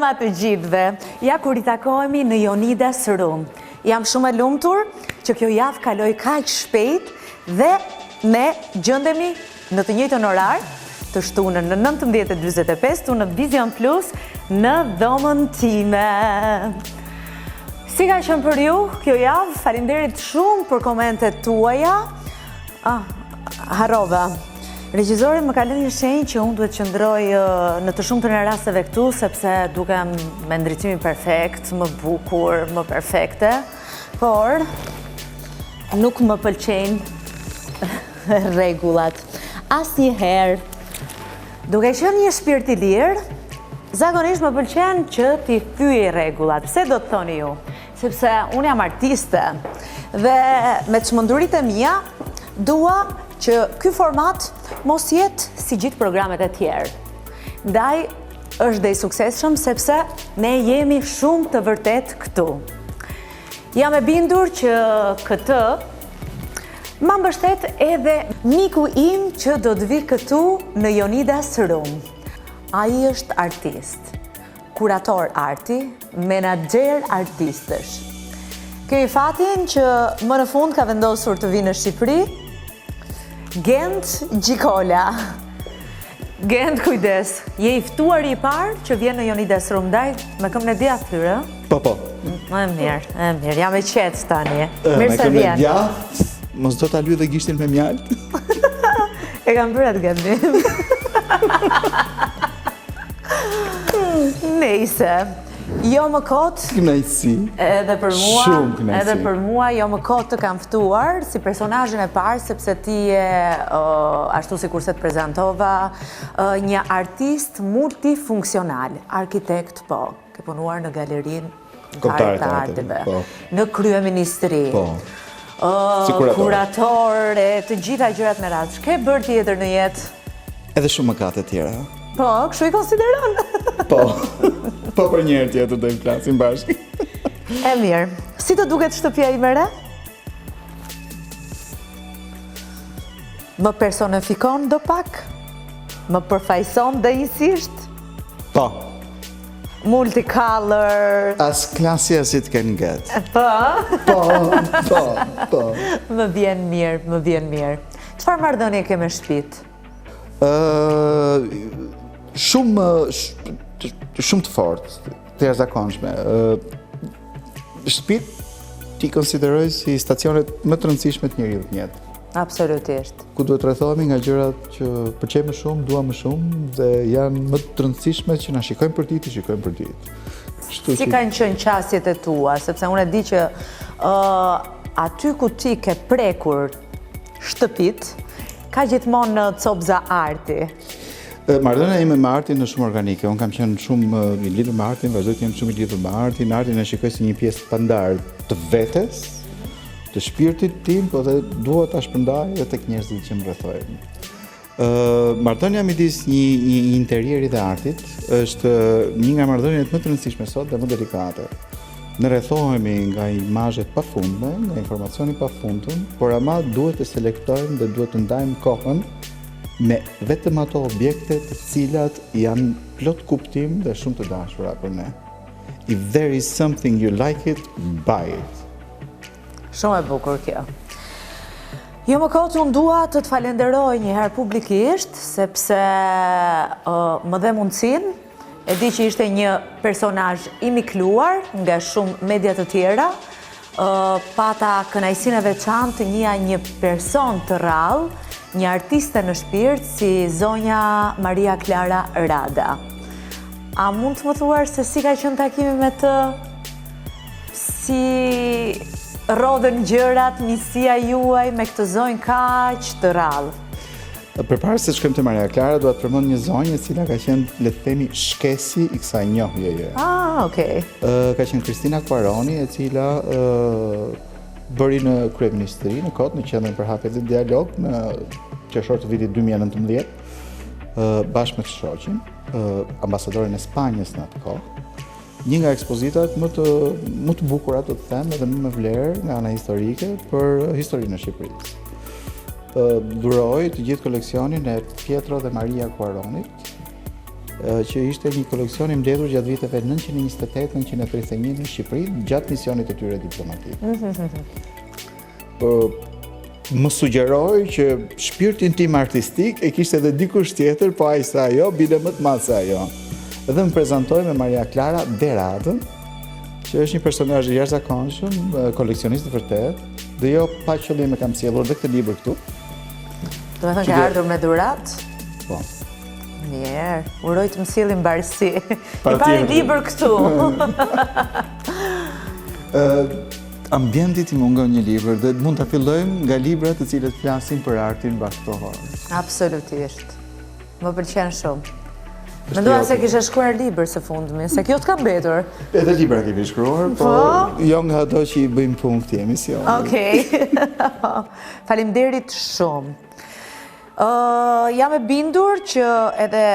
Mirëmbrëma të gjithëve. Ja kur I takohemi në Jonida sRoom. Jam shumë e lumtur që kjo javë kaloi kaq shpejt dhe ne gjendemi në të njëjtën orar të shtunën në 19:45 këtu në Vizion Plus në dhomën time. Si ka qenë për ju kjo javë? Faleminderit shumë për komentet tuaja. Harrova. Regjizori më ka lënë një shenjë që unë duhet të qëndroj në të shumtën e rasteve këtu sepse dukem me ndriçimin perfekt, më bukur, më perfekte, por nuk më pëlqejnë rregullat. Asnjëherë. Duke qenë një shpirt I lirë, zakonisht më pëlqen që t'i thyej rregullat. Pse do të thoni ju? Sepse unë jam artiste dhe me çmenduritë e mia dua që ky format mos jetë si gjithë programet e tjerë. Ndaj është dhe I suksesshëm sepse ne jemi shumë të vërtet këtu. Jam e bindur që këtë ma mbështet edhe miku im që do të vi këtu në Jonida sRoom. Ai është artist, kurator arti, menaxher artistësh. Kemi fatin që më në fund ka vendosur të vinë në Shqipëri. Gent Gjikola. Gent, kujdes. Je I ftuari I parë që vjen në Jonida sRoom. Ndaj, me këmbën e djathtë hyrë? Po. E mirë. Jam e qetë tani. Mirë se vjen. Djathtë, mos do ta lyj dhe gishtin me mjalt. E kam bërë atë gabim. Nejse. Jo më kot. Kënaqësi. Edhe për mua. Shumë kënaqësi. Edhe për mua jo më kot të kam ftuar si personazhin e parë sepse ti je ashtu sikur se të prezantova një artist multifunksional, arkitekt po, ke punuar në galerinë Kombëtare të arteve, po. në kryeministri. Po. Si kurator e të gjitha gjërat me radhë. Ç'ke bërë tjetër në jetë? Edhe shumë mëkate të tjera. Po, kështu I konsideron. Po. Po për një herë tjetër do të flasim bashkë. E mirë. Si të duket shtëpia ime re? Më personifikon do pak? Më përfaqëson dëjësisht? Po. Multicolor. As classy as it can get. Po. Po. Më vjen mirë. Çfarë marrëdhënie ke me shtëpitë? Shumë të fortë, të jashtëzakonshme. Shtëpitë ti konsideroj si stacionet më të rëndësishme të njeriut në jetë. Absolutisht. Ku duhet rrethohemi nga gjërat që pëlqejmë më shumë, duam më shumë dhe janë më të rëndësishme që na shikojmë për ditë, shikojmë për ditë. Si kanë qenë qasjet e tua, sepse unë e di që aty ku ti ke prekur shtëpitë, ka gjithmonë në copza arti. Marrëdhënia ime me artin është shumë organike. Unë kam qenë shumë I lidhur me artin, vazhdoj të jem shumë I lidhur me artin. Artin e shikoj si një pjesë të pandarë të vetes, të shpirtit tim, po dhe dua ta shpërndaj edhe tek njerëzit që më rrethojnë. Marrëdhënia midis një interieri dhe artit është një nga marrëdhëniet më të rëndësishme sot dhe më delikate. Ne rrethohemi nga imazhe të pafundme, nga informacioni pafundëm, por ama duhet të selektojmë dhe duhet të ndajmë kohën me vetëm ato objekte të cilat janë plot kuptim dhe shumë të dashura për ne. If there is something you like it, buy it. Shumë e bukur kjo. Jo më kot unë dua të falenderoj një herë publikisht, sepse më dhe mundësinë. E di që ishte një personazh I mikluar nga shumë media të tjera. Pata kënaqësinë e veçantë të njëja një person të rrallë, një artiste në shpirt si zonja Maria Klara Rada. A mund të më thuar se si ka qenë takimi me të? Si rodhen gjërat, njësia juaj me këtë zonjë kaq të rrallë? Përpara se shkojmë te Maria Klara, dua të përmend një zonjë e cila ka qenë, le të themi, shkesi I kësaj njohjeje. Okay. Ka qenë Kristina Kvaroni, e cila bëri në kryeministri në KOT, në qendrën për hapje dhe dialog në qershor të vitit 2019, bashkë me shoqin, ambasadorin e Spanjës në atë kohë. Një nga ekspozitat më të bukura të them edhe më me vlerë nga ana historike për historinë e Shqipërisë. Dhuroj të gjithë koleksionin e Pietro dhe Maria Quaronit, që ishte një koleksion i mbledhur gjatë viteve 1928-1931 në Shqipëri, gjatë misionit të tyre diplomatik. Më sugjeroj që shpirtin tim artistik e kishte edhe dikush tjetër, po ai sa ajo, bile më të madh se ajo. Dhe më prezantoj me Maria Clara Beratën, që është një personazh i jashtëzakonshëm, koleksionist vërtet, dhe jo pa qëllim e kam sjellur edhe këtë libër këtu. Do të thënë ke ardhur me dhurat? Po. Mirë, uroj të më sjellim mbarësi. I pari libër këtu. Ambientit i mungon një libër dhe mund ta fillojmë nga librat të cilët flasin për artin bashkëkohor. Absolutisht. Më pëlqen shumë. Mendova se kishe shkruar libër së fundmi, se kjo të ka mbetur. Edhe libra kemi shkruar, po jo nga ato që i bëjmë punë këtij emisioni. Okej. Faleminderit shumë. Jam e bindur që edhe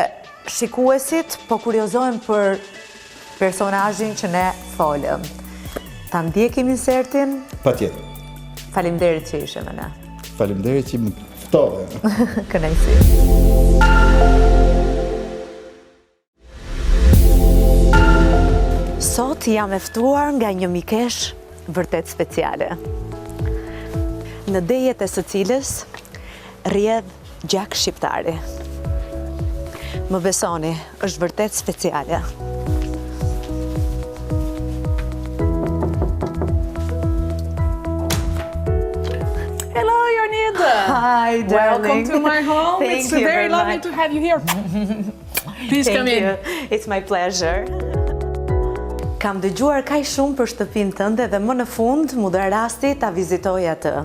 shikuesit po kuriozohen për personazhin që ne folëm. Ta ndjekim insertin? Patjetër. Faleminderit që ishe me ne. Faleminderit që më ftove. Kënaqësi. Sot jam e ftuar nga një mikesh vërtet speciale. Në dejet e së cilës rrjedh gjak shqiptari. Më besoni, është vërtet speciale. Hello, Jonida. Hi, darling. Welcome to my home. Thank It's you very very lovely much. to have you here. Please come in. It's my pleasure. Kam dëgjuar kaq shumë për shtëpinë tënde dhe më në fund mu dha rasti ta vizitoj atë.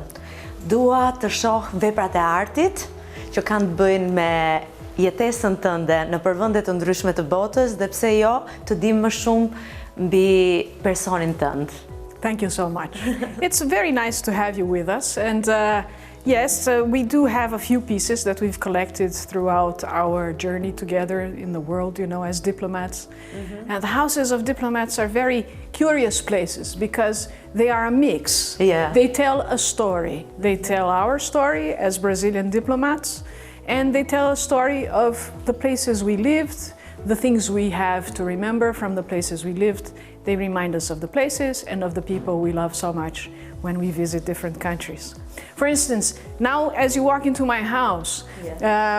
Dua të shoh veprat e artit që kanë të bëjnë me jetesën tënde në përvende të ndryshme të botës dhe pse jo të dim më shumë mbi personin tënd. Thank you so much. It's very nice to have you with us. And yes, we do have a few pieces that we've collected throughout our journey together in the world, you know, as diplomats. And the houses of diplomats are very curious places because they are a mix. Yeah. They tell a story. They tell our story as Brazilian diplomats, and they tell a story of the places we lived, the things we have to remember from the places we lived. They remind us of the places and of the people we love so much when we visit different countries. For instance, now as you walk into my house,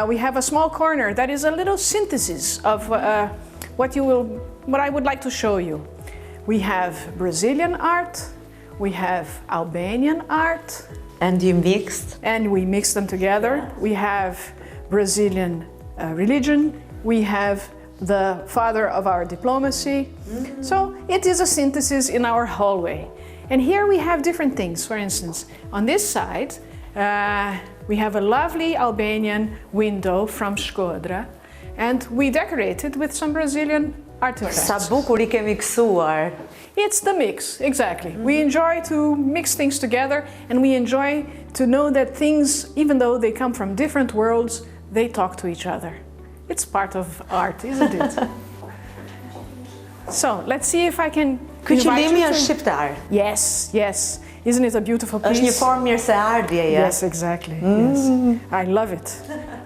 we have a small corner that is a little synthesis of what I would like to show you. We have Brazilian art, we have Albanian art. And you mixed? And we mix them together. Yeah. We have Brazilian religion, we have the father of our diplomacy. So it is a synthesis in our hallway. And here we have different things. For instance, on this side, we have a lovely Albanian window from Shkodra, and we decorate it with some Brazilian artifacts. Sa bukur I ke miksuar. It's the mix, exactly. We enjoy to mix things together, and we enjoy to know that things, even though they come from different worlds, they talk to each other. It's part of art, isn't it? So, let's see if I can Ky qëllimi është shqiptar. Yes, yes. Isn't it a beautiful piece? Është një formë mirëseardhjeje. Yes, exactly. Yes. I love it.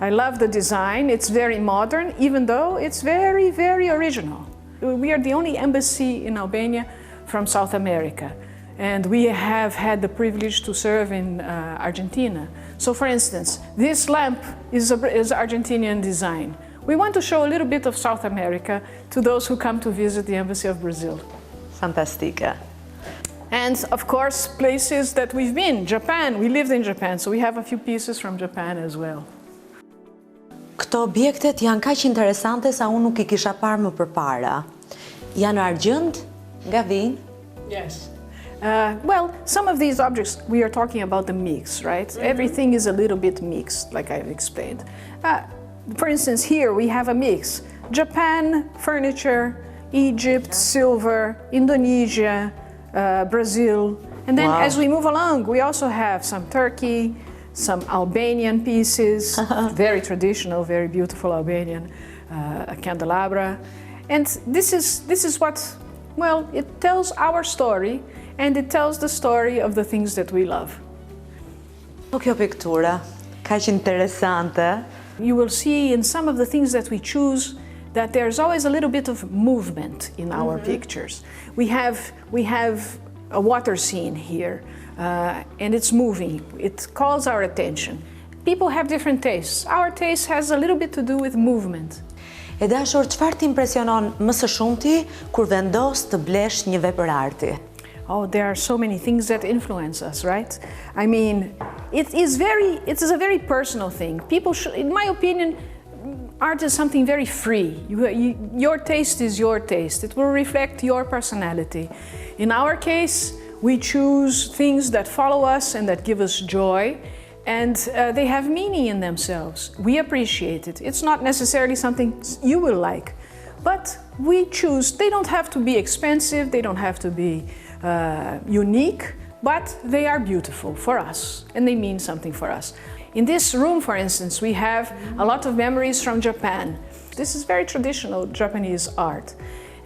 I love the design. It's very modern, even though it's very, very original. We are the only embassy in Albania from South America. And we have had the privilege to serve in Argentina. So, for instance, this lamp is Argentinian design. We want to show a little bit of South America to those who come to visit the Embassy of Brazil. Fantastike. And of course, places that we've been. Japan, we lived in Japan, so we have a few pieces from Japan as well. Këto objektet janë kaq interesante sa unë nuk I kisha parë më përpara. Janë argjend, nga vinë? Yes. Well, some of these objects, we are talking about the mix, right? Everything is a little bit mixed, like I've explained. For instance, here we have a mix. Japan, furniture, Egypt, silver, Indonesia, Brazil. And then as we move along, we also have some Turkey, some Albanian pieces, very traditional, very beautiful Albanian, a candelabra. And this is what, well, it tells our story, and it tells the story of the things that we love. Po kjo piktura, kaq interesante. You will see in some of the things that we choose that there's always a little bit of movement in our pictures. We have a water scene here, and it's moving. It calls our attention. People have different tastes. Our taste has a little bit to do with movement. E dashur, çfarë t'impresionon më së shumti kur vendos të blesh një vepër arti? Oh, there are so many things that influence us, right? I mean, it is a very personal thing. People should, in my opinion, art is something very free. Your taste is your taste. It will reflect your personality. In our case, we choose things that follow us and that give us joy, and they have meaning in themselves. We appreciate it. It's not necessarily something you will like, but we choose. They don't have to be expensive, they don't have to be unique, but they are beautiful for us, and they mean something for us. In this room, for instance, we have a lot of memories from Japan. This is very traditional Japanese art.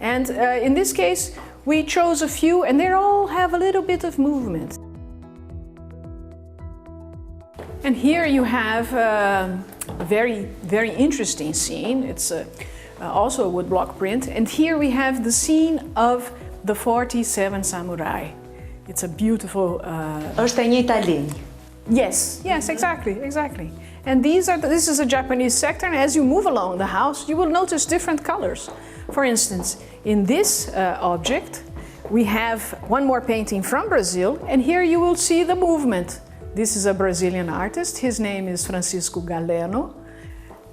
And in this case, we chose a few, and they all have a little bit of movement. And here you have a very, very interesting scene. It's also a woodblock print. And here we have the scene of the 47 Samurai. It's a beautiful... Është e një Italinë. Yes, exactly. And this is a Japanese sector, and as you move along the house, you will notice different colors. For instance, in this object, we have one more painting from Brazil, and here you will see the movement. This is a Brazilian artist. His name is Francisco Galeno.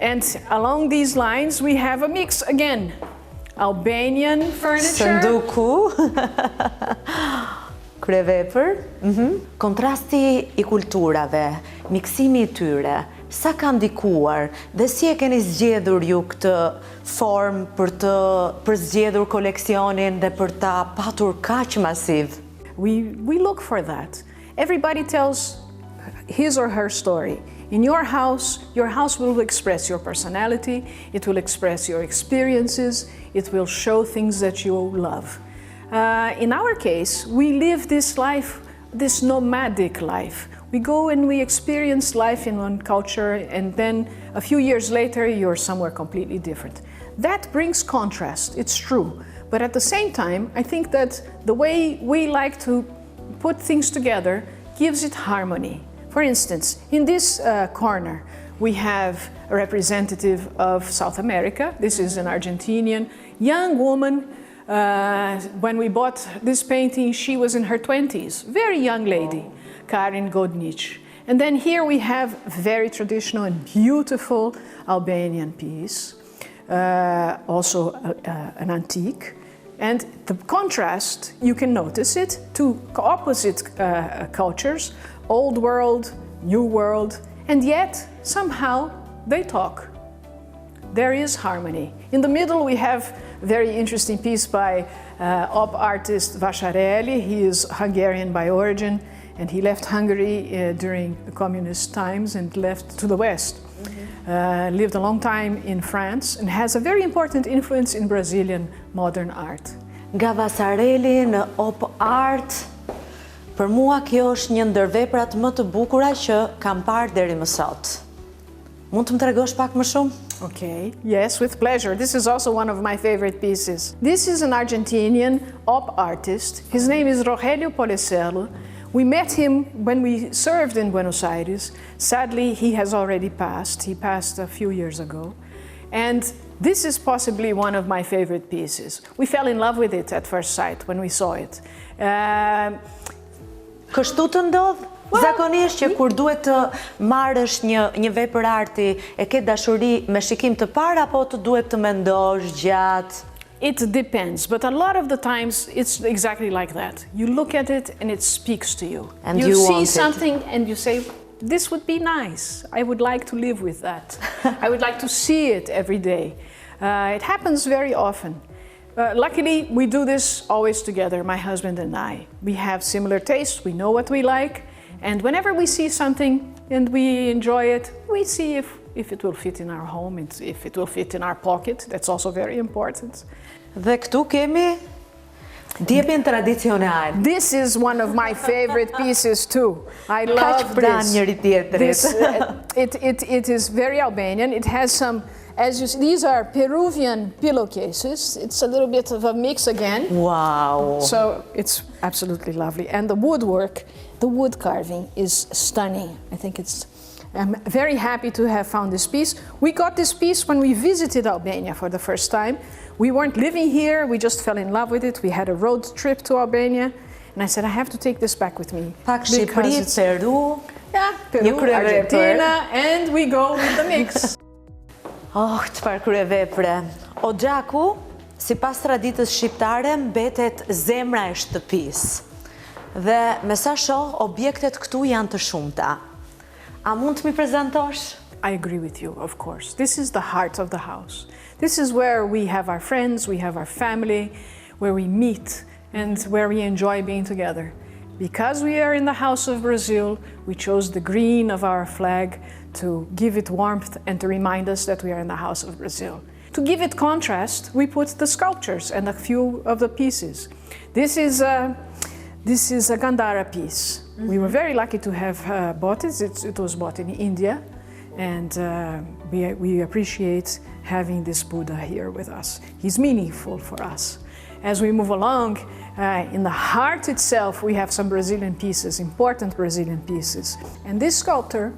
And along these lines, we have a mix again. Albanian furniture. Sanduku. Kryevepër. Kontrasti i kulturave, miksimi I tyre, sa ka ndikuar dhe si e keni zgjedhur ju këtë formë për zgjedhur koleksionin dhe për ta patur kaq masiv? We look for that. Everybody tells his or her story. In your house will express your personality, it will express your experiences, it will show things that you love. In our case, we live this life, this nomadic life. We go and we experience life in one culture, and then a few years later, you're somewhere completely different. That brings contrast, it's true. But at the same time, I think that the way we like to put things together gives it harmony. For instance, in this corner, we have a representative of South America. This is an Argentinian young woman. When we bought this painting, she was in her 20s, very young lady, Karin Godnic. And then here we have very traditional and beautiful Albanian piece, also an antique. And the contrast, you can notice it, to opposite cultures, old world, new world, and yet somehow they talk. There is harmony. In the middle we have a very interesting piece by op artist Vasarely. He is Hungarian by origin, and he left Hungary during the communist times and left to the West. Lived a long time in France and has a very important influence in Brazilian modern art. Nga Vasarely në op art, për mua kjo është një ndër veprat më të bukura që kam parë deri më sot. Mund të më tregosh pak më shumë? Okay, yes, with pleasure. This is also one of my favorite pieces. This is an Argentinian op artist. His name is Rogelio Polecerlo. We met him when we served in Buenos Aires. Sadly, he has already passed. He passed a few years ago. And this is possibly one of my favorite pieces. We fell in love with it at first sight when we saw it. Kështu të ndodh? Zakonisht që kur duhet të marrësh një vepër arti, e ke dashuri me shikim të parë apo të duhet të mendosh gjatë? It depends, but a lot of the times it's exactly like that. You look at it and it speaks to you. And you see want something it. And you say, this would be nice. I would like to live with that. I would like to see it every day. It happens very often. Luckily, we do this always together, my husband and I. We have similar tastes, we know what we like, and whenever we see something and we enjoy it, we see if it will fit in our home, if it will fit in our pocket. That's also very important. Dhe këtu kemi Djepin tradicional. This is one of my favorite pieces too. I Kaq love pran this. njëri tjetrit. It is very Albanian. It has some, as you see, these are Peruvian pillowcases. It's a little bit of a mix again. Wow. So it's absolutely lovely. And the woodwork, the wood carving is stunning. I think I'm very happy to have found this piece. We got this piece when we visited Albania for the first time. We weren't living here, we just fell in love with it. We had a road trip to Albania. And I said, I have to take this back with me. Pak Shqipëri, Peru. Yeah, Peru, Një kryevepër. Argentina, and we go with the mix. Oh, çfarë kryevepre. Oxhaku, sipas traditës shqiptare, mbetet zemra e shtëpisë. Dhe me sa shoh, objektet këtu janë të shumta. A mund të mi prezantosh? I agree with you, of course. This is the heart of the house. This is where we have our friends, we have our family, where we meet and where we enjoy being together. Because we are in the house of Brazil, we chose the green of our flag to give it warmth and to remind us that we are in the house of Brazil. To give it contrast, we put the sculptures and a few of the pieces. This is a Gandhara piece. Mm-hmm. We were very lucky to have bought it. It was bought in India, and we appreciate having this Buddha here with us. He's meaningful for us. As we move along, in the heart itself, we have some Brazilian pieces, important Brazilian pieces. And this sculpture,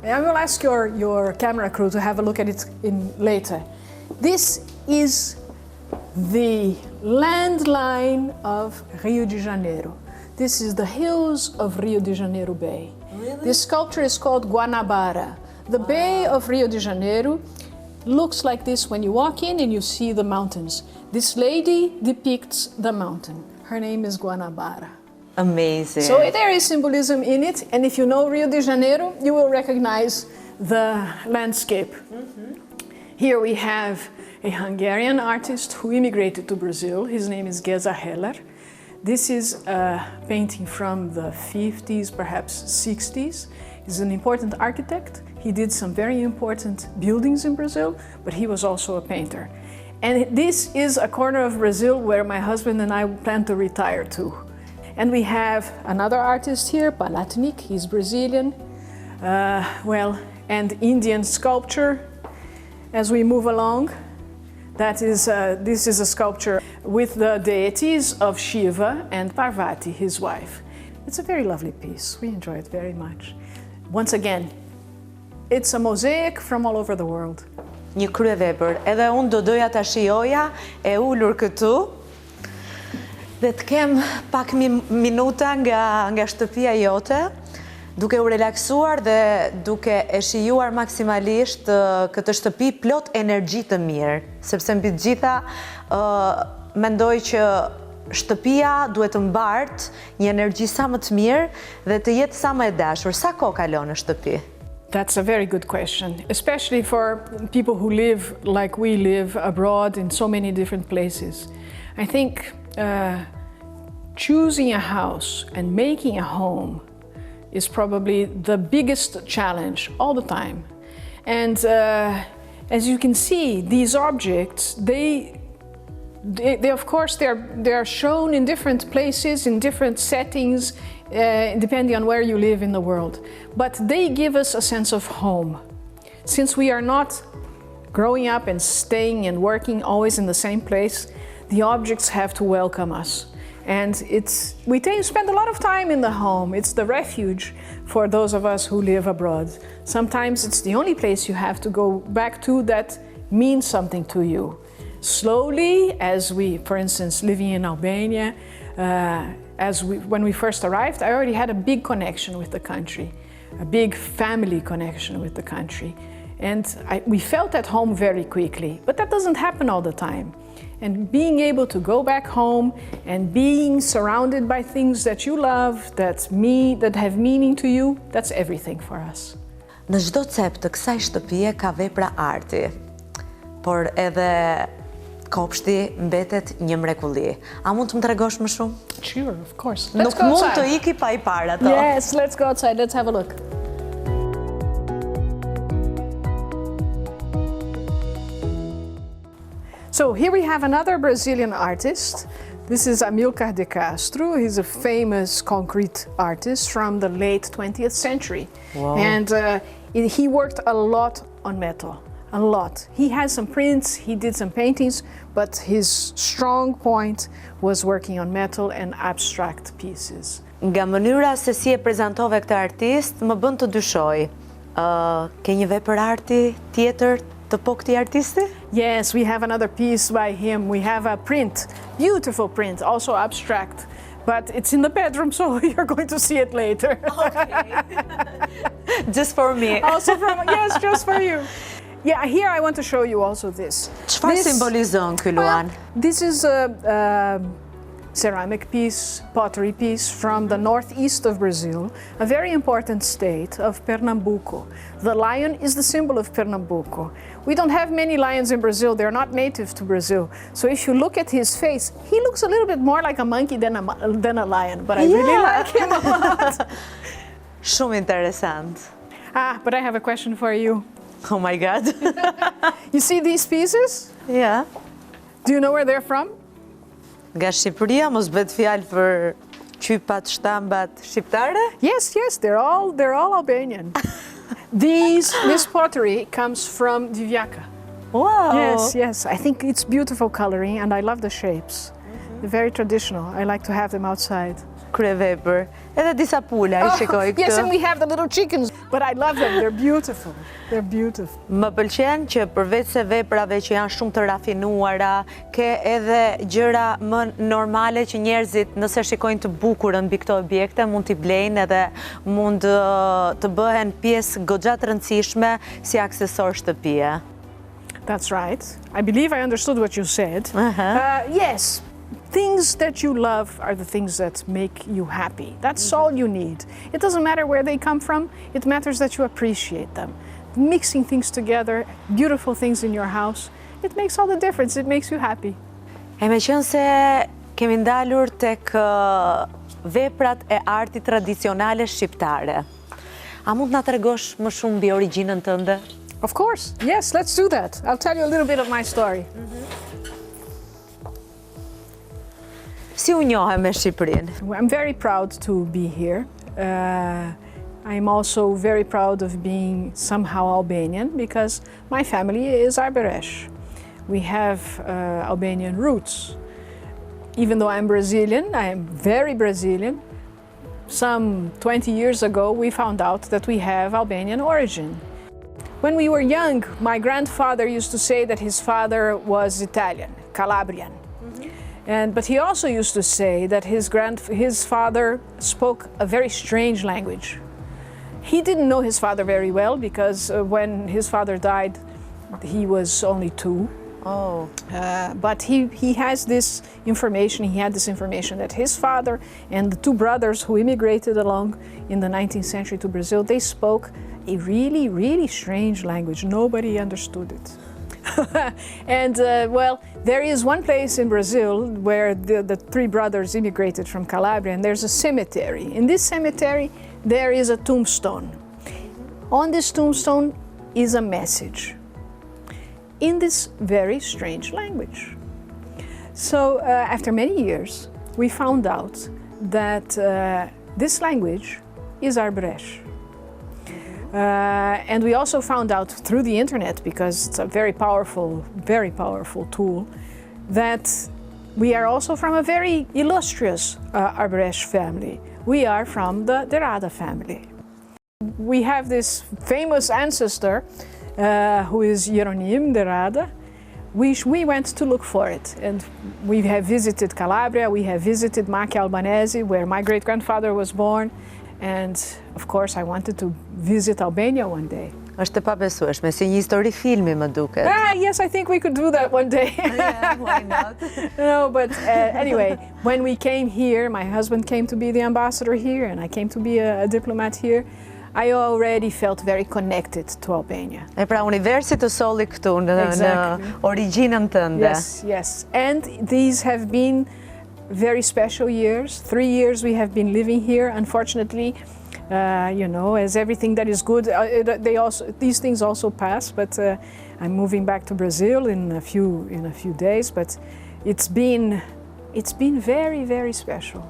I will ask your camera crew to have a look at it later. This is the landline of Rio de Janeiro. This is the hills of Rio de Janeiro Bay. Really? This sculpture is called Guanabara. The Bay of Rio de Janeiro looks like this when you walk in and you see the mountains. This lady depicts the mountain. Her name is Guanabara. Amazing. So there is symbolism in it, and if you know Rio de Janeiro, you will recognize the landscape. Mm-hmm. Here we have a Hungarian artist who immigrated to Brazil. His name is Geza Heller. This is a painting from the 50s, perhaps 60s. He's an important architect. He did some very important buildings in Brazil, but he was also a painter. And this is a corner of Brazil where my husband and I plan to retire to. And we have another artist here, Palatnik. He's Brazilian. And Indian sculpture. As we move along, this is a sculpture with the deities of Shiva and Parvati, his wife. It's a very lovely piece. We enjoy it very much. Once again, it's a mosaic from all over the world. Një kryevepër. Edhe unë do doja ta shijoja e ulur këtu dhe të kem pak minuta nga shtëpia jote, duke u relaksuar dhe duke e shijuar maksimalisht këtë shtëpi plot energji të mirë, sepse mbi të gjitha mendoj që shtëpia duhet të mbart një energji sa më të mirë dhe të jetë sa më e dashur. Sa kohë kalon në shtëpi? That's a very good question, especially for people who live like we live abroad in so many different places. I think choosing a house and making a home is probably the biggest challenge all the time. And as you can see, these objects, they of course, they are shown in different places, in different settings, depending on where you live in the world. But they give us a sense of home. Since we are not growing up and staying and working always in the same place, the objects have to welcome us. And we spend a lot of time in the home. It's the refuge for those of us who live abroad. Sometimes it's the only place you have to go back to that means something to you. Slowly, as we, for instance, living in Albania, when we first arrived, I already had a big connection with the country, a big family connection with the country. And we felt at home very quickly, but that doesn't happen all the time. And being able to go back home and being surrounded by things that you love, that have meaning to you, that's everything for us. Në çdo cep të kësaj shtëpie ka vepra arti, por edhe kopshti mbetet një mrekulli. A mund të më tregosh më shumë? Sure, of course. Nuk mund të iki pa I parë ato. Yes, let's go outside. Let's have a look. So here we have another Brazilian artist. This is Amilcar de Castro. He's a famous concrete artist from the late 20th century. Wow. And he worked a lot on metal, a lot. He has some prints, he did some paintings, but his strong point was working on metal and abstract pieces. Nga mënyra se si e prezantove këtë artist, më bën të dyshoj. Ke një vepër arti tjetër të po këtij artisti? Yes, we have another piece by him. We have a print, beautiful print, also abstract. But it's in the bedroom, so you're going to see it later. Okay. Just for me. Also yes, just for you. Yeah, here I want to show you also this. Çfarë simbolizon ky Luan? This is a ceramic piece, pottery piece from the northeast of Brazil, a very important state of Pernambuco. The lion is the symbol of Pernambuco. We don't have many lions in Brazil, they're not native to Brazil. So if you look at his face, he looks a little bit more like a monkey than a lion, but I really like him a lot. Shumë interesant. But I have a question for you. Oh my God. You see these pieces? Yeah. Do you know where they're from? Nga Shqipëria, mos bëhet fjalë për qypat, shtambat shqiptare? Yes, they're all Albanian. This pottery comes from Divjaka. Wow. Yes. I think it's beautiful coloring and I love the shapes. They're very traditional. I like to have them outside. Kryevepër. Edhe disa pula I shikoj këtu. Yes, and we have the little chickens, but I love them. They're beautiful. They're beautiful. Më pëlqen që përveç se veprave që janë shumë të rafinuara, ke edhe gjëra më normale që njerëzit nëse shikojnë të bukurën mbi këto objekte mund t'i blejnë edhe mund të bëhen pjesë goxha të rëndësishme si aksesor shtëpie. That's right. I believe I understood what you said. Yes. Things that you love are the things that make you happy. That's all you need. It doesn't matter where they come from, it matters that you appreciate them. Mixing things together, beautiful things in your house, it makes all the difference, it makes you happy. E me qenë se kemi ndalur tek veprat e artit tradicionale shqiptare. A mund na tregosh më shumë mbi origjinën tënde? Of course, yes, let's do that. I'll tell you a little bit of my story. Si u njohe me Shqipërinë? I'm very proud to be here. I'm also very proud of being somehow Albanian because my family is Arberesh. We have Albanian roots. Even though I'm Brazilian, I am very Brazilian. Some 20 years ago, we found out that we have Albanian origin. When we were young, my grandfather used to say that his father was Italian, Calabrian. But he also used to say that his father spoke a very strange language. He didn't know his father very well because when his father died, he was only 2. Oh. But he has this information, he had this information that his father and the 2 brothers who immigrated along in the 19th century to Brazil, they spoke a really, really strange language. Nobody understood it. And well, there is one place in Brazil where the 3 brothers immigrated from Calabria, and there's a cemetery. In this cemetery, there is a tombstone. On this tombstone is a message in this very strange language. So after many years, we found out that this language is Arberesh. And we also found out through the internet, because it's a very powerful tool, that we are also from a very illustrious Arberesh family. We are from the Derada family. We have this famous ancestor who is Jeronim Derada. We went to look for it, and we have visited Calabria, we have visited Macchia Albanese, where my great-grandfather was born. And of course I wanted to visit Albania one day. Është e pabesueshme, si një histori filmi më duket. Yes, I think we could do that one day. Yeah, why not? No, but anyway, when we came here, my husband came to be the ambassador here, and I came to be a diplomat here. I already felt very connected to Albania. E pra universi të solli këtu në origjinën tënde. Yes. And these have been very special years. 3 years we have been living here. Unfortunately, you know, as everything that is good, these things also pass. But I'm moving back to Brazil in a few days. But it's been it's been very, very special.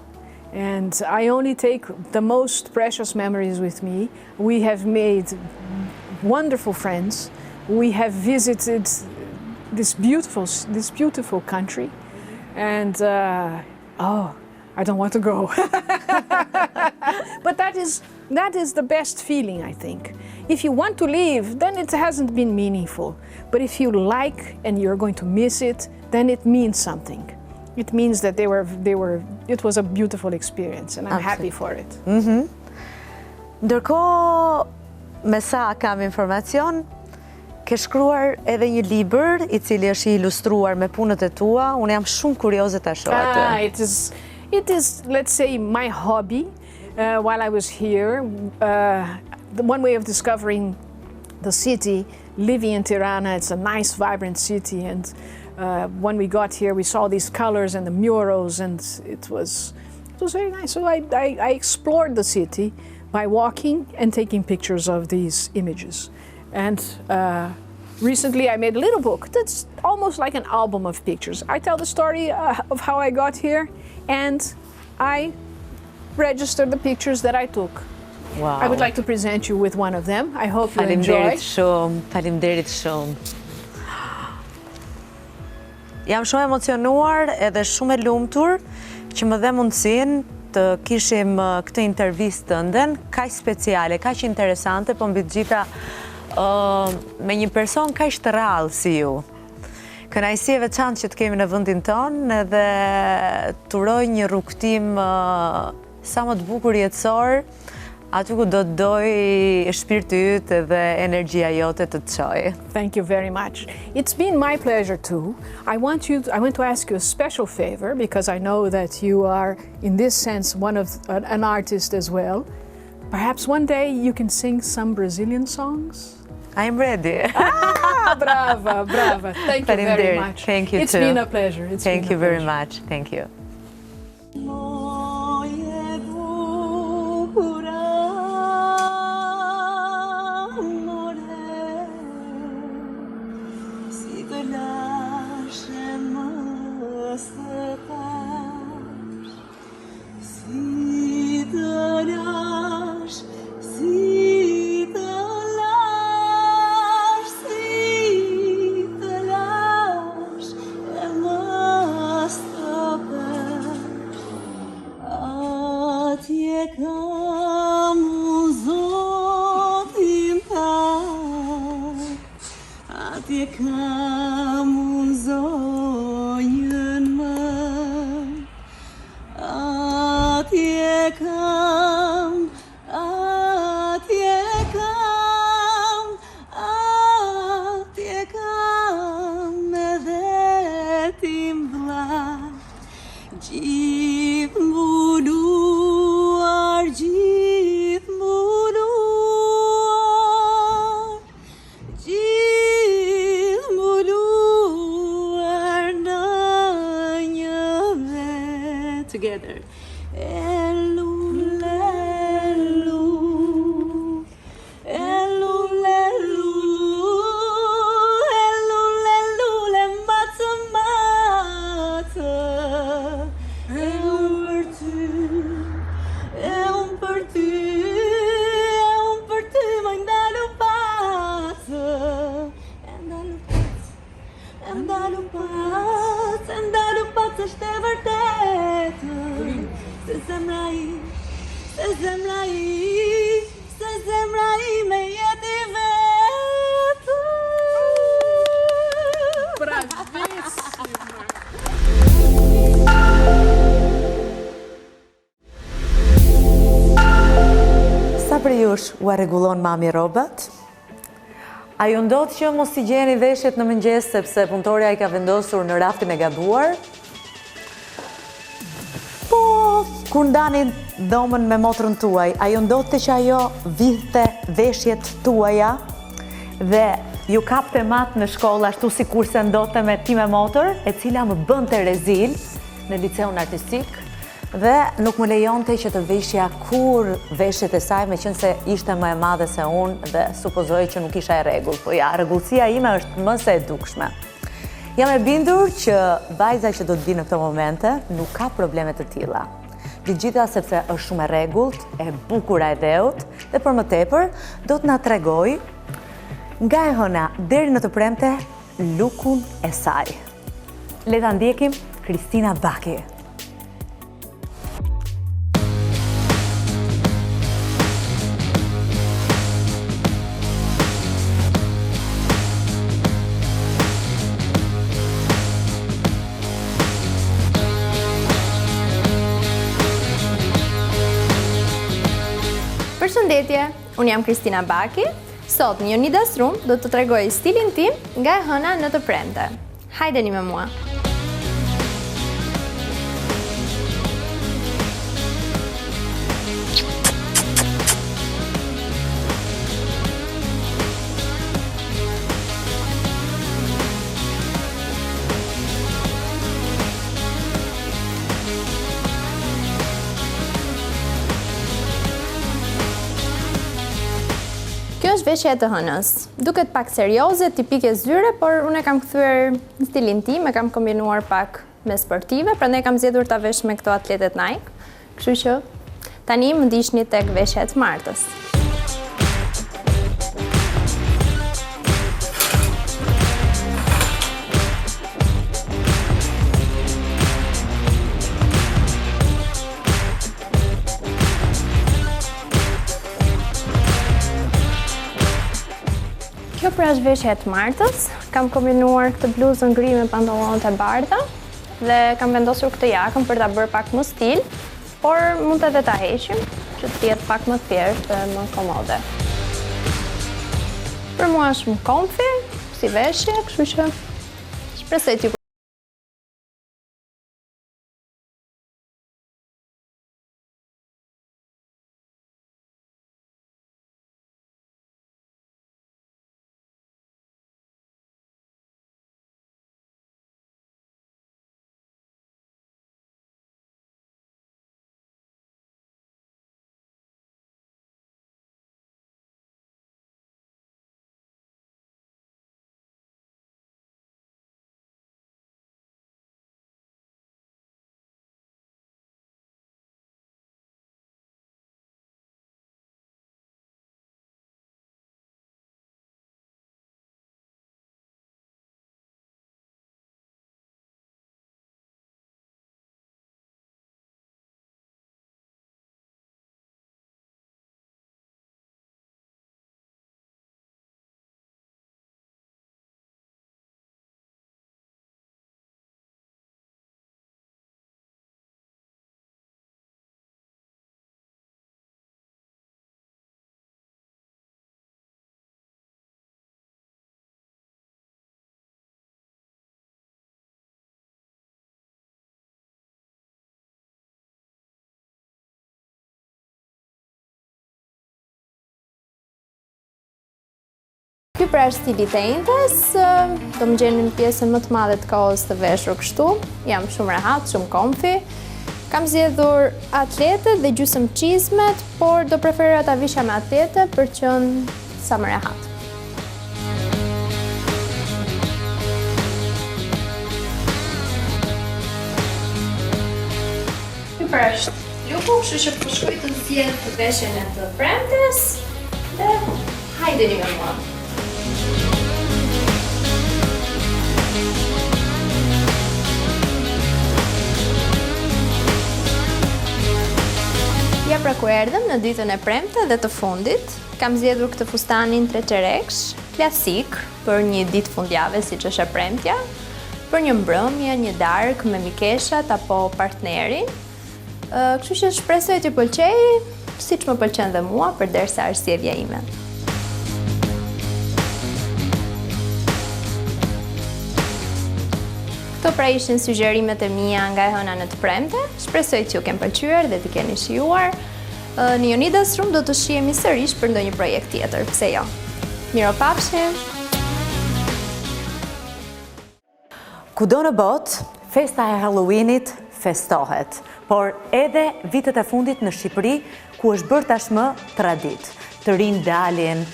And I only take the most precious memories with me. We have made wonderful friends. We have visited this beautiful country. And, I don't want to go. But that is the best feeling, I think. If you want to leave, then it hasn't been meaningful. But if you like and you're going to miss it, then it means something. It means that it was a beautiful experience, and I'm happy for it. Ndërkohë, me sa kam informacion, ke shkruar edhe një libër I cili është ilustruar me punët e tua. Unë jam shumë kurioze ta shoh atë. It is, let's say, my hobby. While I was here, one way of discovering the city, living in Tirana, it's a nice, vibrant city, and when we got here, we saw these colors and the murals, and it was very nice. So I explored the city by walking and taking pictures of these images. And recently I made a little book that's almost like an album of pictures. I tell the story of how I got here, and I register the pictures that I took. Wow. I would like to present you with one of them. I hope you enjoy. Faleminderit shumë. Jam shumë emocionuar edhe shumë e lumtur që më dhe mundësinë të kishim këtë intervistë tënden, kaq speciale, kaq interesante, po mbi të gjitha me një person kaq të rrallë si ju. Kënaqësi e veçantë që të kemi në vendin tonë edhe turoj një rrugtim sa më të bukur jetësor, aty ku do të doj shpirti yt edhe energjia jote të të çojë. Thank you very much. It's been my pleasure too. I want to ask you a special favor, because I know that you are, in this sense, an artist as well. Perhaps one day you can sing some Brazilian songs? I'm ready. Brava. Thank you very much. Thank you It's too. been a pleasure. Thank you very much. Thank you. Together. Sa për jush u rregullon mami rrobat? A ju ndodh që mos I gjeni veshjet në mëngjes sepse punëtorja I ka vendosur në raftin e gabuar? Po, kur ndani dhomën me motrën tuaj, a ju ndodhte që ajo vidhte veshjet tuaja dhe ju kapte mat në shkollë ashtu sikur se ndodhte me ti me motër, e cila më bënte rezil në liceun artistik? Dhe nuk më lejonte që të veshja kur veshjet e saj, meqense ishte më e madhe se unë dhe supozoj që nuk isha e rregull. Po ja, rregullësia ime është më se e dukshme. Jam e bindur që vajza që do të vi në këto momente nuk ka probleme të tilla. Gjithgjitha sepse është shumë e rregullt, e bukur e dheut, dhe për më tepër do të na tregoj nga e hëna deri në të premte lukun e saj. Le ta ndjekim Kristina Baki. Përshëndetje, unë jam Kristina Baki. Sot në Jonida sRoom do të tregoj stilin tim nga e hëna në të premte. Hajdeni me mua. Kjo është veshja e të hënës. Duket pak serioze, tipike zyre, por unë e kam kthyer në stilin tim, e kam kombinuar pak me sportive, prandaj kam zgjedhur ta vesh me këto atletet Nike. Kështu që tani më ndiqni tek veshja e të martës. Kjo pra është veshja e të martës, kam kombinuar këtë bluzën gri me pantallonat e bardha dhe kam vendosur këtë jakën për ta bërë pak më stil, por mund edhe ta heqim që të jetë pak më thjeshtë dhe më komode. Për mua është më comfy si veshje, kështu që shpresoj t'ju Ky pra është stili tentes, do më gjeni në pjesën më të madhe të kohës të veshur kështu. Jam shumë rehat, shumë comfy. Kam zgjedhur atletet dhe gjysmë çizmet, por do preferoja ta visha me atlete për të qenë sa më rehat. Ky pra është luku, kështu që po shkoj të zgjedh të veshjen e të premtes dhe hajdeni me mua. Ja pra ku erdhëm në ditën e premte dhe të fundit, kam zgjedhur këtë fustanin 3 çereksh, klasik për një ditë fundjavë siç është e premtja, për një mbrëmje, një darkë me mikeshat apo partnerin. Kështu që shpresoj t'ju pëlqejë, siç më pëlqen dhe mua, përderisa është sjellja ime. Këto pra ishin sugjerimet e mia nga e hëna në të premte. Shpresoj që ju kem pëlqyer dhe t'i keni shijuar. Në Jonida sRoom do të shihemi sërish për ndonjë projekt tjetër, pse jo. Miropafshim! Kudo në botë, festa e Halloweenit festohet, por edhe vitet e fundit në Shqipëri, ku është bërë tashmë tradit. Të rinë dalin,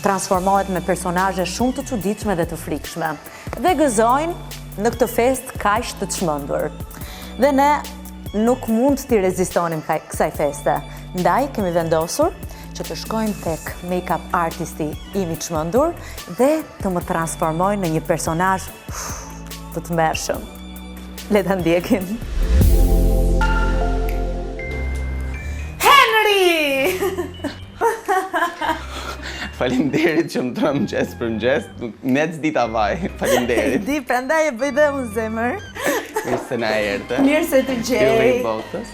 transformohet me personazhe shumë të çuditshme dhe të frikshme. dhe gëzojnë në këtë fest kaq të çmendur. Dhe ne nuk mund t'i rezistonim kësaj feste. Ndaj kemi vendosur që të shkojmë tek make-up artisti imi çmendur dhe të më transformojnë në një personazh të tmerrshëm. Le ta ndjekim. Faleminderit që më tërë mëngjes për mëngjes, mec dita vaj, faleminderit. Di, prandaj e bëj dhe unë zemër. Mirë se na erdhe. Mirë se të gjej. Filli i botës.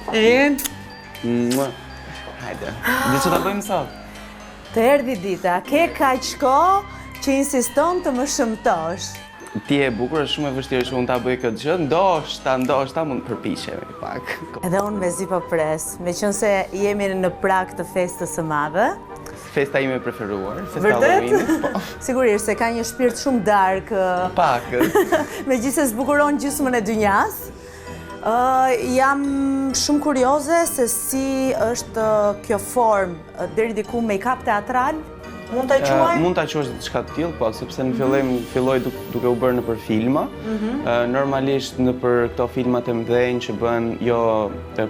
Hajde, di që ta bëjmë sot? Të erdhi dita, ke kaq kohë që insiston të më shëmtosh. Ti e bukur, është shumë e vështirë që unë ta bëj këtë gjë, ndoshta mund të përpiqemi pak. Edhe unë mezi po pres, meqense jemi në prag të festës së madhe. Festa ime e preferuar, festa Vërtet? Halloweenit, po. Sigurisht se ka një shpirt shumë dark. Pak. Megjithëse zbukuron gjysmën e dynjas. Jam shumë kurioze se si është kjo formë deri diku make-up teatral. Mund ta quaj? Mund ta quash diçka të tillë, po, sepse në fillim filloi duke u bërë nëpër filma. Normalisht nëpër këto filmat e mëdhenj që bën jo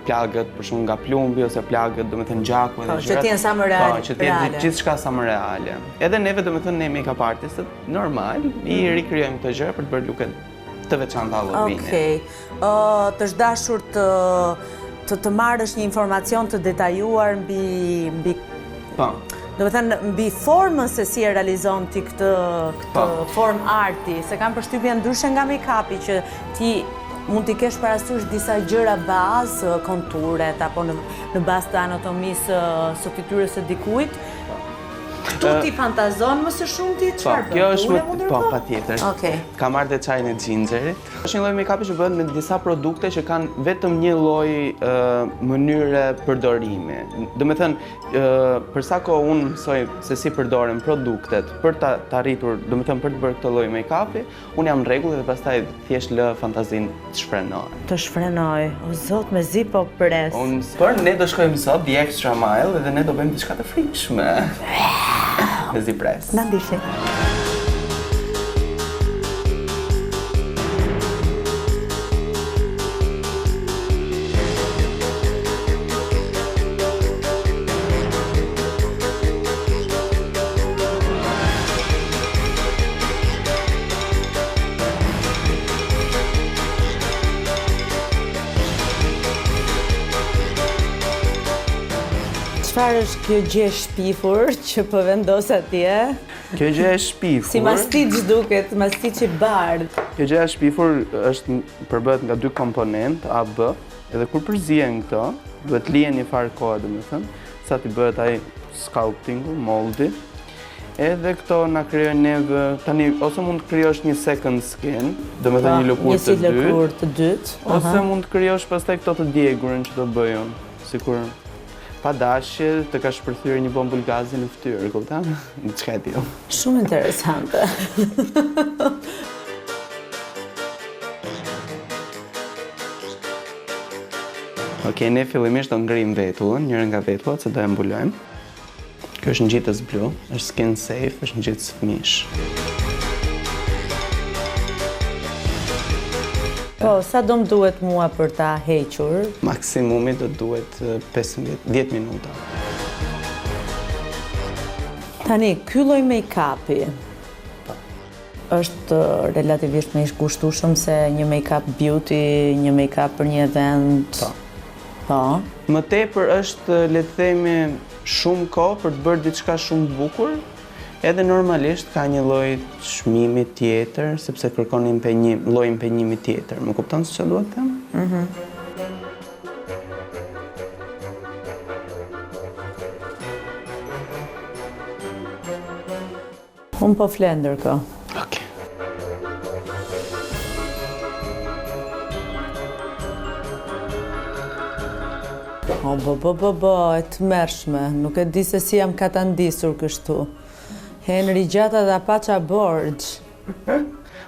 plagët për shkak nga plumbi ose plagët, domethënë gjaku edhe gjërat. Që të jenë sa më reale. Po, që të jenë gjithçka sa më reale. Edhe neve domethënë ne make-up artistët normal i rikrijojmë këto gjëra për të bërë luke të veçanta Halloweenit. Okej. Të është dashur të marrësh një informacion të detajuar mbi Po. Do me thënë, mbi formën se si e realizon ti këtë formë arti, se kam përshtypjen ndryshe nga make-upi që ti mund t'i kesh parasysh disa gjëra bazë, konturet, apo në bazë të anatomisë së fytyrës së dikujt. Tu ti fantazon më së shumti çfarë bën? Kjo është po, patjetër. Okej. Ka marrë dhe çajin e xhinxerit. Është një lloj make-upi që bëhet me disa produkte që kanë vetëm një lloj mënyre përdorimi. Do me thënë, për sa kohë unë mësoj se si përdoren produktet për të arritur, do me thënë për të bërë këtë lloj make-upi, unë jam në rregull dhe pastaj thjesht lë fantazinë të shfrenoj. Të shfrenoj. O zot, mezi po pres. Por ne do shkojmë sot the extra mile dhe ne do bëjmë diçka të frikshme. Mezi pres. Na ndiqni. Çfarë është kjo gjë shpifur që po vendos atje? Kjo gjë e shpifur. Si mastiç duket, mastiç i bardh. Kjo gjë e shpifur është përbëhet nga dy komponent, A, B, edhe kur përzihen këto, duhet lihen një farë kohë, domethënë, sa ti bëhet ai sculptingu, moldi. Edhe këto na krijojnë neve, tani ose mund të krijosh një second skin, domethënë një lëkurë të dytë, ose mund të krijosh pastaj këto të djegurën që do bëj unë, sikur pa dashje të ka shpërthyer një bombull gazi në fytyrë, kupton? Diçka e tillë. Shumë interesante. Okej, ne fillimisht do ngrim vetullën, njërin nga vetullat se do e mbulojmë. Kjo është ngjitës blu, është skin safe, është ngjitës fëmijësh. Po, sa do më duhet mua për ta hequr? Maksimumi do duhet 10 minuta. Tani, ky lloj make-upi është relativisht më i kushtueshëm se një make-up beauty, një make-up për një event. Po. Më tepër është, le të themi, shumë kohë për të bërë diçka shumë bukur. Edhe normalisht ka një lloj çmimi tjetër, sepse kërkon një lloj impenjimi tjetër. Më kupton se çfarë duhet të them? Unë po flen ndërkohë. Okej. E tmerrshme, nuk e di se si jam ka ta ndisur kështu. Henry gjata dhe paça borxh.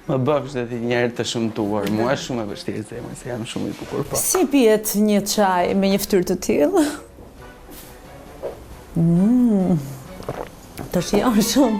Më bëfsh dhe ti njerë të shëmtuar, mua është shumë e vështirë zemër, se jam shumë i bukur po. Si pihet një çaj me një fytyrë të tillë? Të shijon shumë.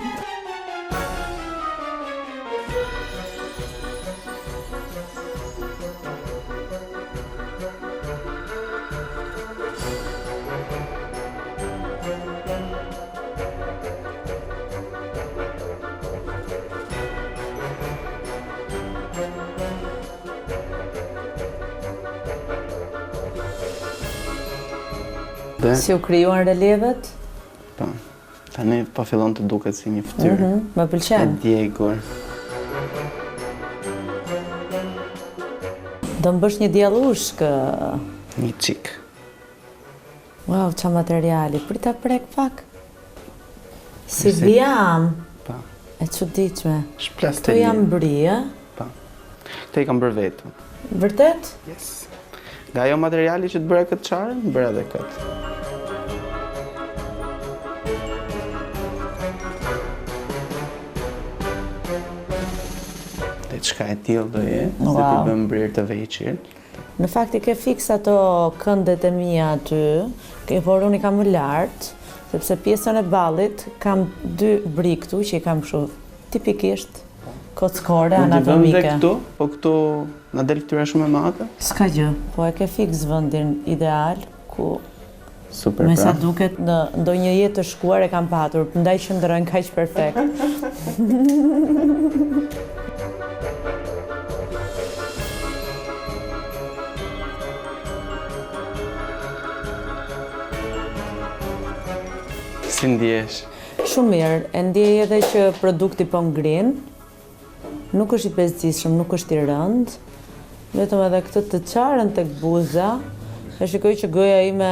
Si u krijuan relievet? Po. Tani po fillon të duket si një fytyrë. Më pëlqen. E djegur. Do më bësh një djallushk. Një qik. Wow, qa materiali. Prita prek pak. Si vjam. Po. E çuditshme. Shplas Këto jam bri, a? Po. Këto i kam bërë vetu. Vërtet? Yes. Nga ajo materiali që të bëra këtë çarën, bëra edhe këtë. Çka e tillë do je, se ti bën brirë të veçit. Në fakt i ke fiks ato këndet e mia aty, por unë i kam më lartë, sepse pjesën e ballit kam 2 bri këtu që i kam kështu tipikisht kockore anatomike. Unë këtu, po këtu na del fytyra shumë e madhe. S'ka gjë, po e ke fiks vendin ideal ku Super, me sa duket në ndonjë jetë të shkuar e kam patur, ndaj qëndrojnë kaq perfekt. Si ndjesh? Shumë mirë, e ndjej edhe që produkti po ngrin, nuk është i pezgjishëm, nuk është i rënd, vetëm edhe këtë të qarën tek buza, e shikoj që goja ime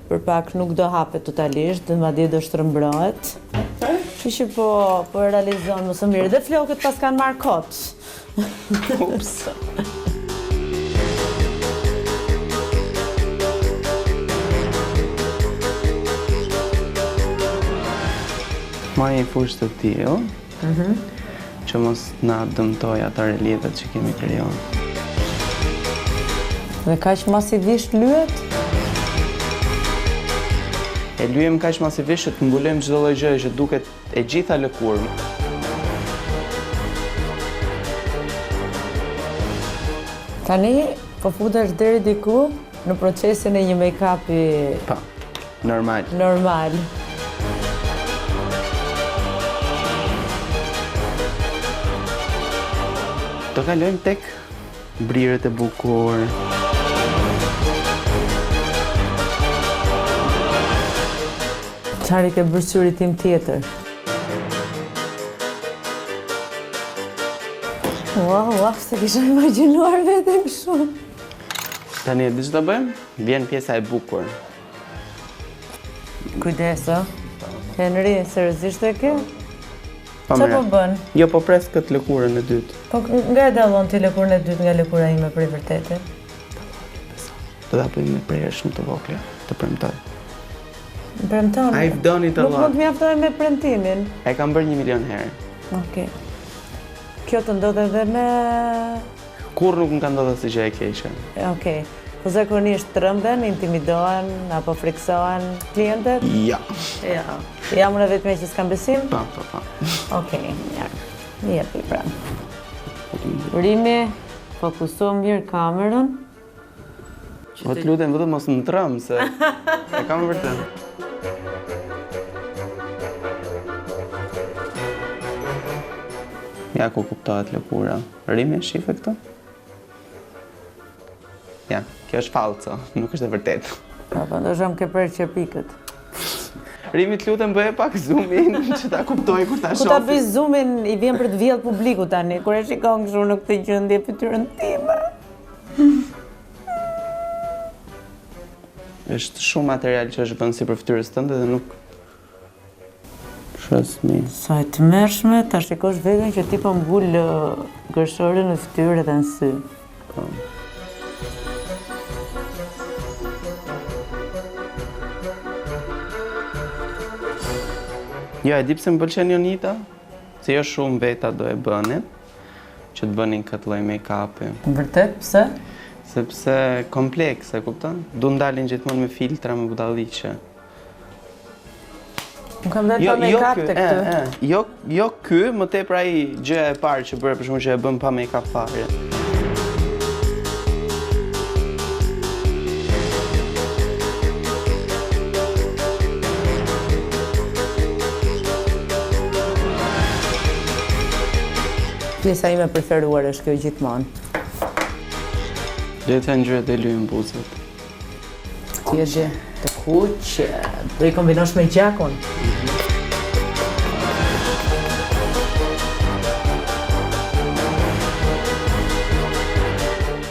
për pak nuk do hapet totalisht, dhe madje do shtrëmbrohet. Kështu që po e realizon më së miri, dhe flokët pas kanë marrë kot. Ups. Marrë një fushë të tillë, që mos na dëmtoj ata relievet që kemi krijuar. Dhe kaq masivisht lyhet? E lyhem kaq masivisht që të mbulojmë çdo lloj gjëje që duket e gjitha lëkurë. Tani po futesh deri diku në procesin e një make-upi Pa, normal. normal. Do kalojmë tek brirët e bukur. Çfarë ke bërë syrit tim tjetër? Wow, se kisha imagjinuar veten kështu. Tani e di ç'do bëjmë? Vjen pjesa e bukur. Kujdes, o. Henry, seriozisht e ke? Pa Çfarë po bën? Jo, po pres këtë lëkurën e dytë. Po nga e dallon ti lëkurën e dytë nga lëkura ime për i vërtetë? Do ta bëjmë me prerje shumë të vogla, të premtoj. Premton. I've done it a Nuk lot. mund të mjaftoj me premtimin. E kam bërë 1.000.000 herë. Okej. Kjo të ndodhe edhe me... Kur nuk më ka ndodhur si gjë e keqe. Okej. Po zakonisht trëmben, intimidohen, apo friksohen klientët? Ja. Ja. Jam unë vetëm që s'kam besim? Pa. Okej, ja. Më jepi pra. Rimi, fokuso mirë kamerën. Po të lutem vetëm mos më trëm se e kam vërtet. Ja ku kuptohet lëkura. Rimi, shife këtu? Ja, kjo është falco, nuk është e vërtet. Po ndoshta më ke prerë që pikët. Rimi, të lutem bëje pak zoom in që ta kuptoj kur ta shoh. Ku ta bëj zoomin i vjen për të vjedh publiku tani, kur e shikon kështu në këtë gjendje fytyrën time. Është shumë material që është bënë si për fytyrës tënde dhe nuk shosmi. Sa e tmerrshme ta shikosh veten që ti po mbul gërshorën në fytyrë dhe në sy. Po. Jo, e di pse më pëlqen Jonida, se jo shumë veta do e bënin, që të bënin këtë lloj make-upi. Vërtet, pse? Sepse komplekse, kupton? Du ndalin gjithmonë me filtra, me budalliqe. Nuk kam dalë pa make-up të këtë. Jo ky, më tepër ai gjëja e parë që bëre për shkak që e bën pa make-up fare. Pjesa ime preferuar është kjo gjithmonë. Dhe të ngjyrat e lyjën buzët. Ti e gje të Kuqe, do I kombinosh me gjakun.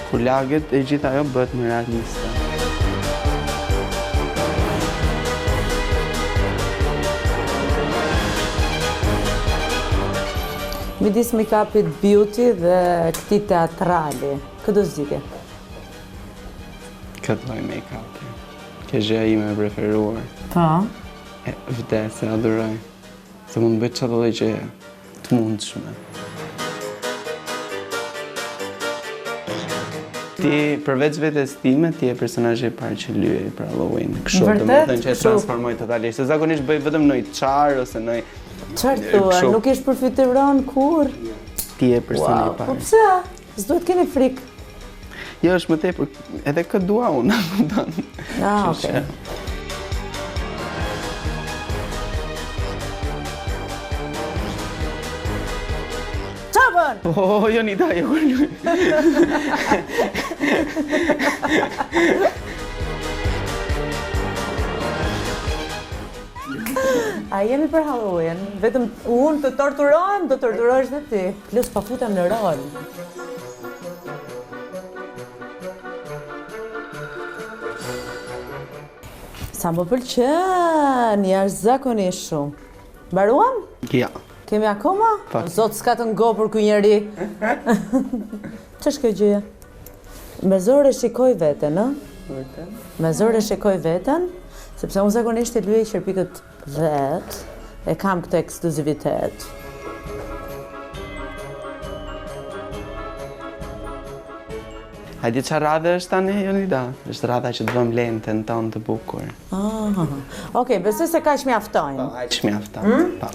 Kur laget e gjithë ajo bëhet më realiste. Midis make-upit beauty dhe këtij teatrali, këtë do zgjidhje? Këtë lloj make-upi. Kjo gjëja ime e preferuar. Po. Vdes e adhuroj. Se mund të bëj çdo lloj gjëje të mundshme. Ti, përveç vetes time, ti je personazhi I parë që lyej për Halloween. Kështu domethënë që e transformoj totalisht. Se zakonisht bëj vetëm ndonjë çar ose ndonjë. Çfarë thua? Nuk ish përfituron kur? Ti je personi I Po parë. pse? S'duhet keni frikë. Jo, është më tepër, edhe këtë dua unë, kupton. Okay. Çfarë? Oh, Jonida, jo kur luj. A jemi për Halloween? Vetëm unë të torturohem, do torturohesh dhe ti. Plus pa futem në rol. Sa më pëlqen, jashtëzakonisht shumë. Mbaruam? Ja. Kemi akoma? Pa. Zot s'ka të ngopur ky njeri. Ç'është kjo gjëja? Me zor e shikoj veten, ë? Me zor e shikoj veten, sepse unë zakonisht e lyej qerpikët vet, e kam këtë ekskluzivitet. Hajde çfarë radhe është tani, Jonida? Është radha që të vëm lentën tonë të bukur. Okej, besoj se kaq mjaftojnë. Aq mjafton. Po.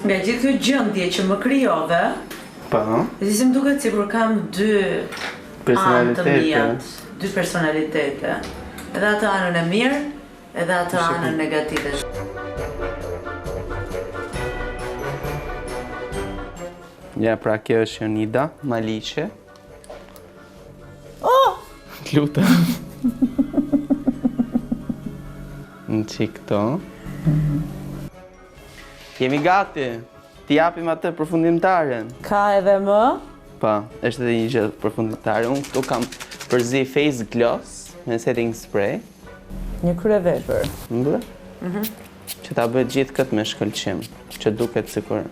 Nga gjithë kjo gjendje që më krijove, Po. si më duket sikur kam dy anë të mia, dy personalitete. Edhe atë anën e mirë, edhe atë anën negative. Ja, pra kjo është Jonida Maliqi. Oh! Lutem. Në qik këto. Jemi gati. Ti japim atë përfundimtaren. Ka edhe më? Pa, është edhe një gjë përfundimtare. Unë këtu kam përzi face gloss me setting spray. Një kryevepër. Mbë? Që ta bëhet gjithë këtë me shkëlqim. Që duket sikur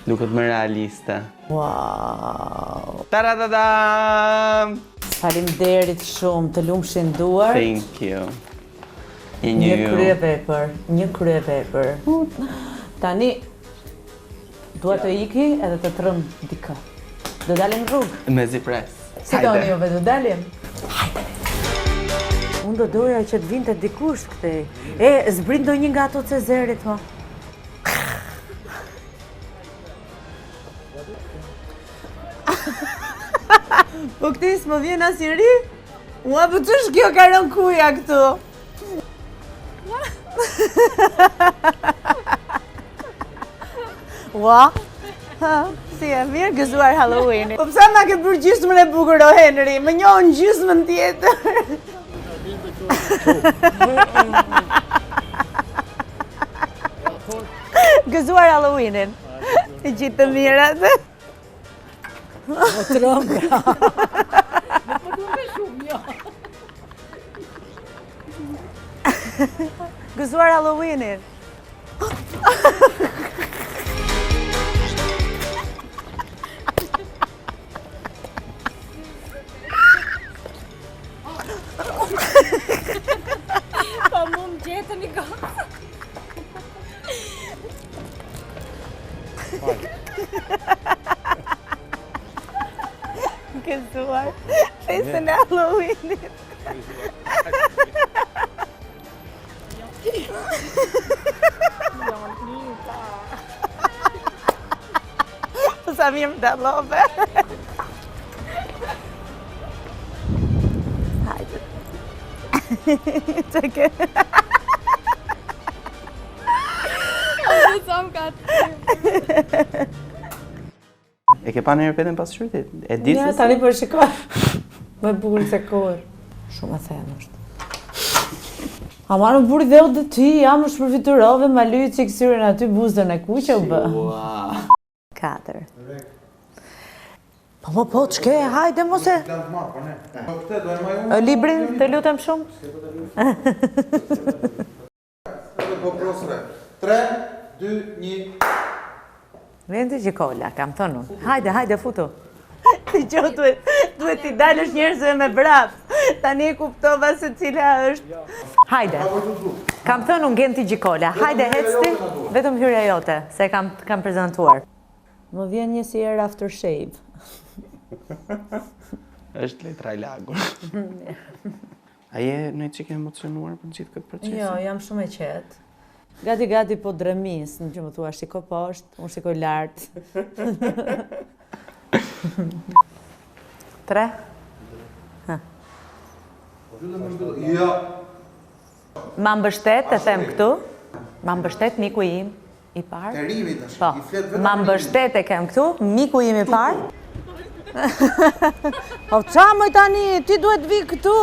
duket më realiste. Wow! Taradadam! Faleminderit shumë, të lumshin duar. Thank you. Një kryevepër, një kryevepër. Tani dua të iki edhe të trëm dikë. Do dalim në rrugë. Me zipres. Si doni juve, do dalim? Hajde. Unë do doja që të vinte dikush këtej. Zbrit ndonjë nga ato Cezerit, po. Po këtej s'më vjen asnjëri? Ua, po ç'është kjo ka rënë kuja këtu? Ua, si e mirë gëzuar Halloween. Po pse ma ke bërë gjysmën e bukur o Henry? Më njohën gjysmën tjetër. Gëzuar Halloweenin. E gjithë të mirat. O tronga. Gëzuar Halloweenin. Po mu më gjetën I gotë. Gëzuar. Festën e Halloweenit. Po sa mirë më dallove. Hajde. Çeke. E ke pa në veten pas shpirtit? E di se tani po shikoj. Më bukur se kur. Shumë e thënë është. A marrë më buri dhe o dhe ti, jam është përfiturove, ma lyjë që i kësyrin aty buzën e ku që u bë. 4. Po, që ke, hajde mos e... Librin, të lutem shumë? 3, 2, 1... Vendi gjikolla, kam thënë unë. Hajde, futu. Gjo, duhet t'i dalësh njerëzve me brap. Tani e kuptova se cila është. Hajde, kam thënë unë gjen t'i gjikolla. Hajde, hecti, vetëm hyrja jote, se kam prezentuar. Më vjen një si herë aftershave. Është letra e lagur. A je në që ke emocionuar për gjithë këtë proces? Jo, jam shumë e qetë. Gati po dremis, në që më thua shiko poshtë, unë shikoj lartë. 3. Ma mbështet, e them këtu. Ma mbështet miku im i parë. Po, ma mbështet e kem këtu, miku im i parë. O qa mëj tani, ti duhet vi këtu.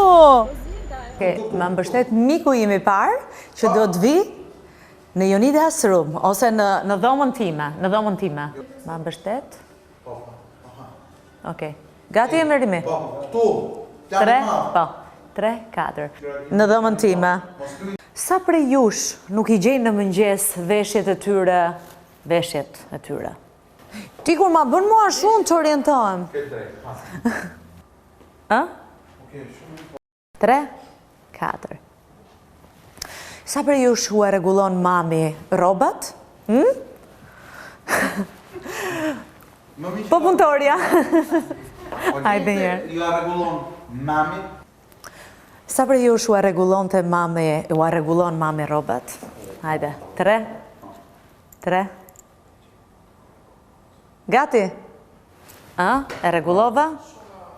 Ma mbështet miku im i parë, që do të vi në Jonida sRoom, ose në dhomën time. Ma mbështet. Okej. Gati e mërimi? Po, këtu. 3, 4. Në dhomën time. Sa prej jush nuk i gjejnë në mëngjes veshjet e tyre? Ti kur ma bën mua shumë të orientohem. 3, 4. Sa prej jush u e rregullon mami rrobat? Po punëtorja. Hajde njerë. Ju a rregullon mami? Sa për ju u a rregullon mami rrobat? Hajde. 3. Gati? E rregullova?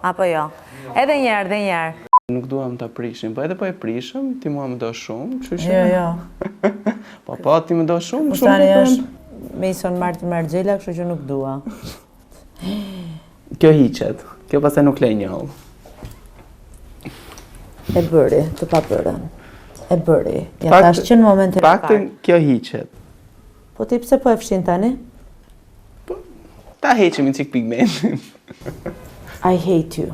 Apo jo? Edhe njerë. Nuk duam ta prishim, po edhe po e prishëm, ti mua më do shumë, kështu që... Jo. Po, ti më do shumë, Tani është Vizion Margjela, kështu që nuk dua. Kjo hiqet, kjo pastaj nuk lej njohë. E bëri, të pa bërën. E bëri. Ja tash që në momentin e parë. Paktën kjo hiqet. Po ti pse po e fshin tani? Ta heqim një cik pigmentin. I hate you.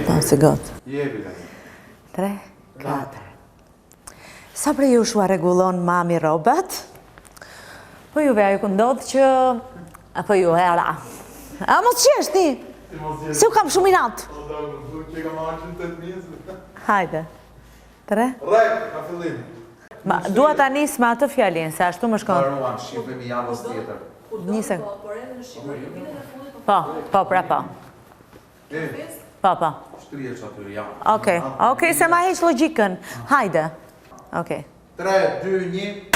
Ta se gotë. 3, 4. Sa për ju shua rregullon mami rrobat? Po juve ajo këndodhë që... Apo ju era. A mos qesh ti? Se u kam shumë i natë. Hajde. 3. Ka fillim. Dua ta nis me atë fjalin, se ashtu më shkon. Mbaruan, shifemi javës tjetër. Nisë. Po. Po. Shtrihesh aty javë. Okej, se ma heq logjikën. Hajde. Okej. 3, 2, 1.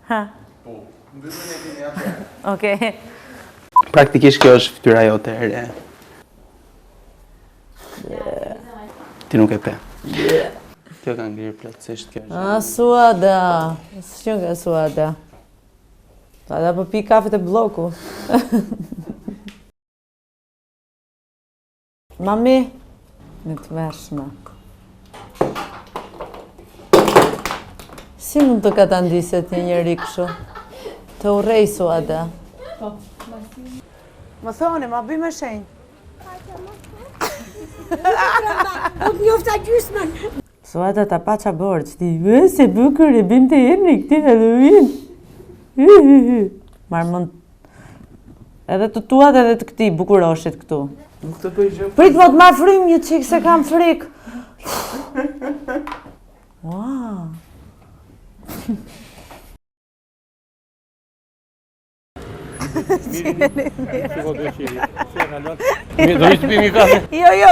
Ha. Po, mbyllën e kemi atë. Okej. Praktikisht kjo është fytyra jote e re. Ti nuk e pe. Kjo ka ngrirë plotësisht kjo është. Suada. S'që nga suada. Da po pi kafet e bloku. Mami, në të mërshme. Si mund të ka të ndiset një njëri këshu? Të urrej suada. Më thoni, ma bëj me shenjë. Nuk njofta gjysmën. Suada ta pa qa borë, që ti, se bukur e bim të jeni këti Halloween. Marë mund, edhe të tuat edhe të këti bukuroshit këtu. Nuk të bëj gjë. Prit më të marë frim një qikë se kam frik. Wow. Jo.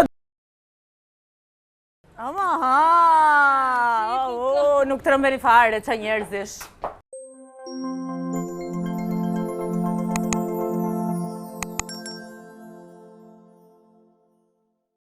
Ama ha. Nuk të rëmbeni fare, qa njerëzish.